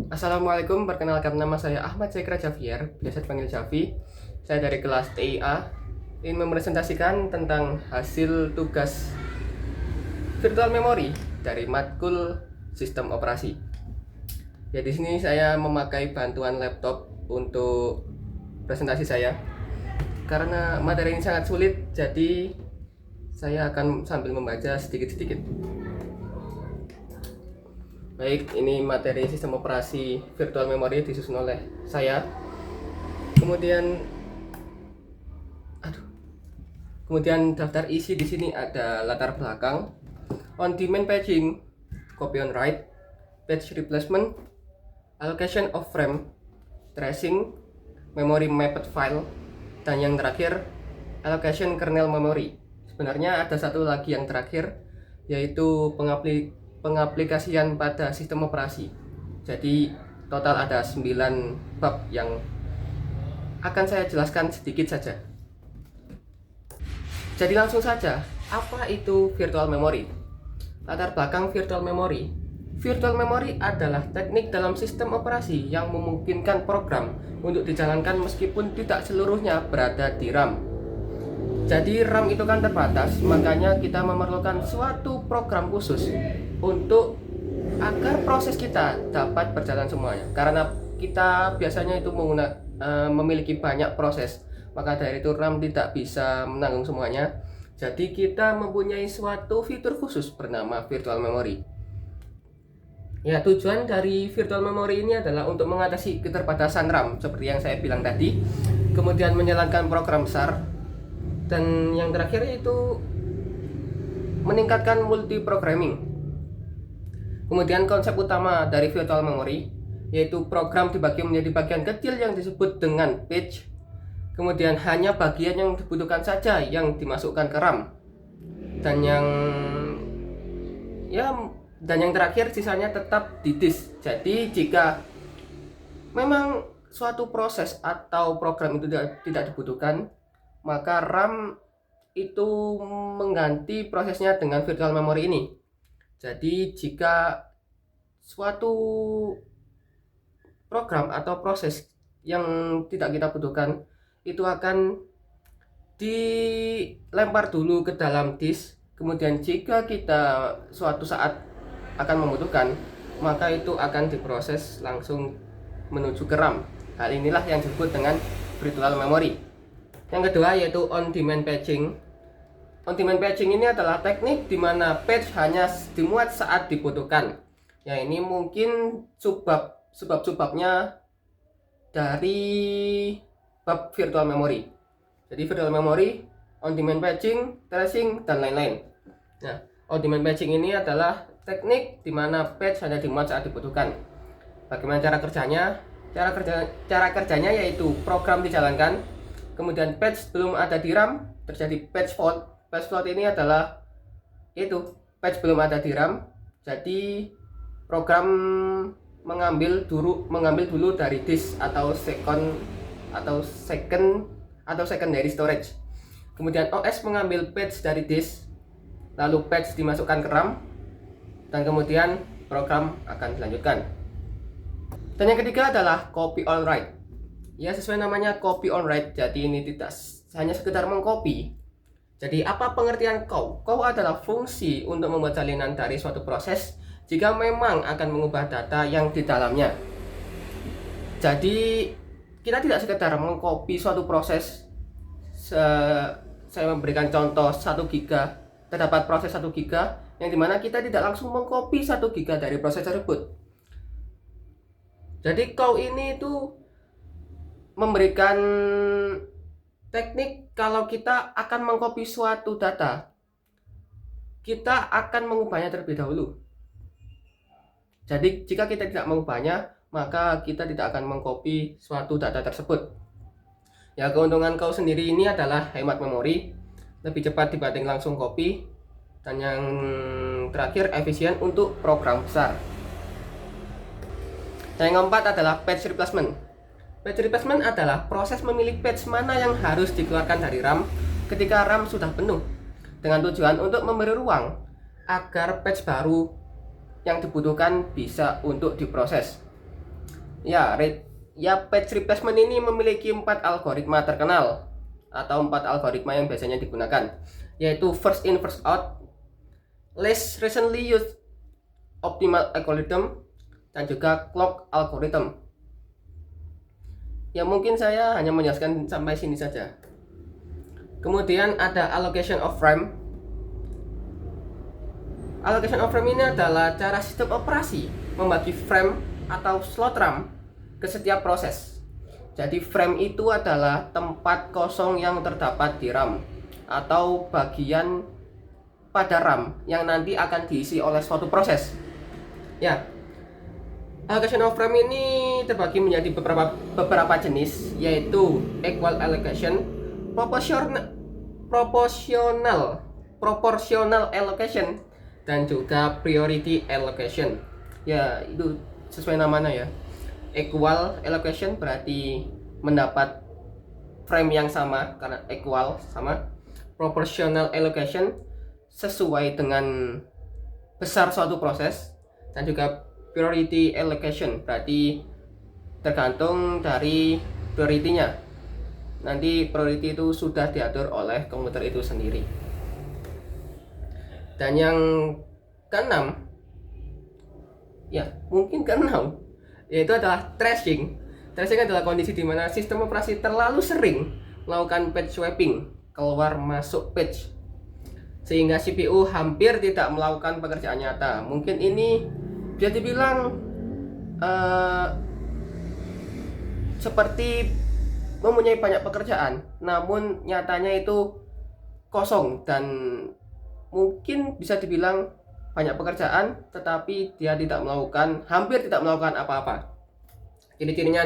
Assalamualaikum, perkenalkan nama saya Ahmad Sekra Javier, biasa dipanggil Javi. Saya dari kelas TIA, ingin mepresentasikan tentang hasil tugas virtual memory dari matkul sistem operasi. Ya, di sini saya memakai bantuan laptop untuk presentasi saya. Karena materi ini sangat sulit, jadi saya akan sambil membaca sedikit-sedikit. Baik, ini materi sistem operasi virtual memory disusun oleh saya. Kemudian daftar isi di sini ada latar belakang, on-demand patching, copy on write, page replacement, allocation of frame, tracing, memory mapped file, dan yang terakhir allocation kernel memory. Sebenarnya ada satu lagi yang terakhir, yaitu pengaplikasian pada sistem operasi. Jadi total ada 9 bab yang akan saya jelaskan sedikit saja. Jadi langsung saja, apa itu virtual memory? Latar belakang virtual memory. Virtual memory adalah teknik dalam sistem operasi yang memungkinkan program untuk dijalankan meskipun tidak seluruhnya berada di RAM. Jadi RAM itu kan terbatas, makanya kita memerlukan suatu program khusus untuk agar proses kita dapat berjalan semuanya. Karena kita biasanya itu memiliki banyak proses, maka dari itu RAM tidak bisa menanggung semuanya. Jadi kita mempunyai suatu fitur khusus bernama virtual memory. Ya, tujuan dari virtual memory ini adalah untuk mengatasi keterbatasan RAM seperti yang saya bilang tadi, kemudian menjalankan program besar, dan yang terakhir yaitu meningkatkan multiprogramming. Kemudian konsep utama dari virtual memory yaitu program dibagi menjadi bagian kecil yang disebut dengan page. Kemudian hanya bagian yang dibutuhkan saja yang dimasukkan ke RAM. Dan yang terakhir sisanya tetap di disk. Jadi jika memang suatu proses atau program itu tidak dibutuhkan, maka RAM itu mengganti prosesnya dengan virtual memory ini. Jadi jika suatu program atau proses yang tidak kita butuhkan itu akan dilempar dulu ke dalam disk. Kemudian jika kita suatu saat akan membutuhkan, maka itu akan diproses langsung menuju ke RAM. Hal inilah yang disebut dengan virtual memory. Yang kedua yaitu on-demand patching. On-demand patching ini adalah teknik di mana patch hanya dimuat saat dibutuhkan. Ya, ini mungkin sebab-sebabnya dari bab virtual memory. Jadi virtual memory, on-demand patching, tracing, dan lain-lain. Nah, on-demand patching ini adalah teknik di mana patch hanya dimuat saat dibutuhkan. Bagaimana cara kerjanya? Cara kerjanya yaitu program dijalankan, kemudian patch belum ada di RAM, terjadi patch fault. Patch fault ini adalah patch belum ada di RAM, jadi program mengambil dulu dari disk atau secondary storage. Kemudian OS mengambil patch dari disk, lalu patch dimasukkan ke RAM, dan kemudian program akan dilanjutkan. Dan yang ketiga adalah copy on write. Ya, sesuai namanya copy on write, jadi ini tidak hanya sekedar mengcopy. Jadi apa pengertian copy? Copy adalah fungsi untuk membuat salinan dari suatu proses jika memang akan mengubah data yang di dalamnya. Jadi kita tidak sekedar mengcopy suatu proses. Saya memberikan contoh 1 giga, terdapat proses 1 giga yang dimana kita tidak langsung mengcopy 1 giga dari proses tersebut. Jadi copy ini itu memberikan teknik kalau kita akan mengcopy suatu data, kita akan mengubahnya terlebih dahulu. Jadi jika kita tidak mengubahnya, maka kita tidak akan mengcopy suatu data tersebut. Ya, keuntungan kau sendiri ini adalah hemat memori, lebih cepat dibanding langsung copy, dan yang terakhir efisien untuk program besar. Dan yang keempat adalah page replacement. Page replacement adalah proses memilih page mana yang harus dikeluarkan dari RAM ketika RAM sudah penuh, dengan tujuan untuk memberi ruang agar page baru yang dibutuhkan bisa untuk diproses. Patch replacement ini memiliki 4 algoritma terkenal atau 4 algoritma yang biasanya digunakan, yaitu first in first out, least recently used optimal algorithm, dan juga clock algorithm. Ya, mungkin saya hanya menjelaskan sampai sini saja. Kemudian ada allocation of frame. Allocation of frame ini adalah cara sistem operasi membagi frame atau slot RAM ke setiap proses. Jadi frame itu adalah tempat kosong yang terdapat di RAM atau bagian pada RAM yang nanti akan diisi oleh suatu proses. Ya, allocation of frame ini terbagi menjadi beberapa jenis, yaitu equal allocation, proportional allocation, dan juga priority allocation. Ya, itu sesuai namanya ya. Equal allocation berarti mendapat frame yang sama karena equal sama. Proportional allocation sesuai dengan besar suatu proses, dan juga priority allocation berarti tergantung dari prioritinya. Nanti priority itu sudah diatur oleh komputer itu sendiri. Dan yang keenam, yaitu adalah trashing. Trashing adalah kondisi di mana sistem operasi terlalu sering melakukan page swapping, keluar masuk page, sehingga CPU hampir tidak melakukan pekerjaan nyata. Mungkin ini bisa dibilang seperti mempunyai banyak pekerjaan, namun nyatanya itu kosong, dan mungkin bisa dibilang banyak pekerjaan tetapi dia hampir tidak melakukan apa-apa. Ciri-cirinya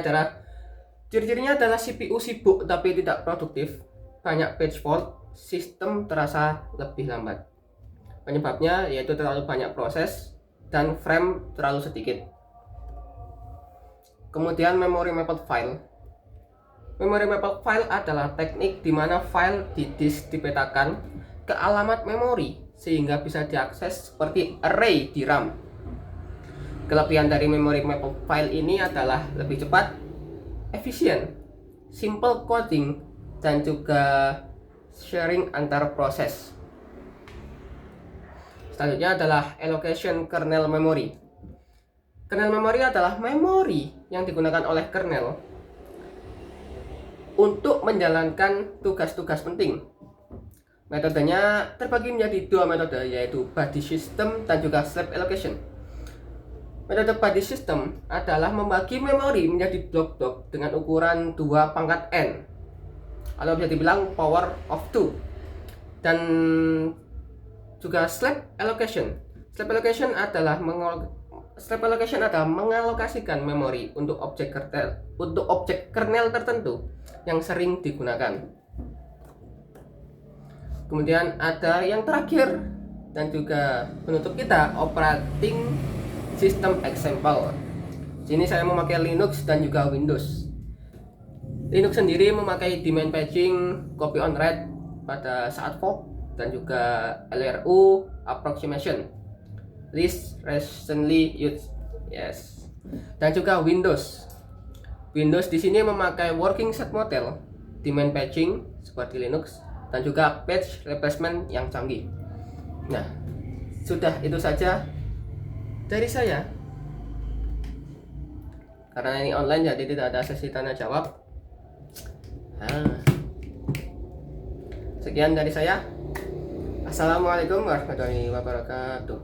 adalah CPU sibuk tapi tidak produktif, banyak page fault, sistem terasa lebih lambat. Penyebabnya yaitu terlalu banyak proses dan frame terlalu sedikit. Kemudian memory mapped file. Memory mapped file adalah teknik di mana file di disk dipetakan ke alamat memori sehingga bisa diakses seperti array di RAM. Kelebihan dari memory mapped file ini adalah lebih cepat, efisien, simple coding, dan juga sharing antar proses. Selanjutnya adalah allocation kernel memory. Kernel memory adalah memori yang digunakan oleh kernel untuk menjalankan tugas-tugas penting. Metodenya terbagi menjadi 2 metode, yaitu body system dan juga slab allocation. Metode body system adalah membagi memori menjadi blok-blok dengan ukuran 2 pangkat n, atau bisa dibilang power of 2. Dan juga slab allocation. Slab allocation adalah mengalokasikan memori untuk objek kernel tertentu yang sering digunakan. Kemudian ada yang terakhir dan juga penutup kita, operating system example. Sini saya memakai Linux dan juga Windows. Linux sendiri memakai daemon patching, copy on write pada saat fork, dan juga LRU approximation, least recently used. Yes. Dan juga Windows di sini memakai working set model, daemon patching seperti Linux, dan juga patch replacement yang canggih. Nah, sudah itu saja dari saya. Karena ini online jadi tidak ada sesi tanya jawab. Sekian dari saya. Assalamualaikum warahmatullahi wabarakatuh.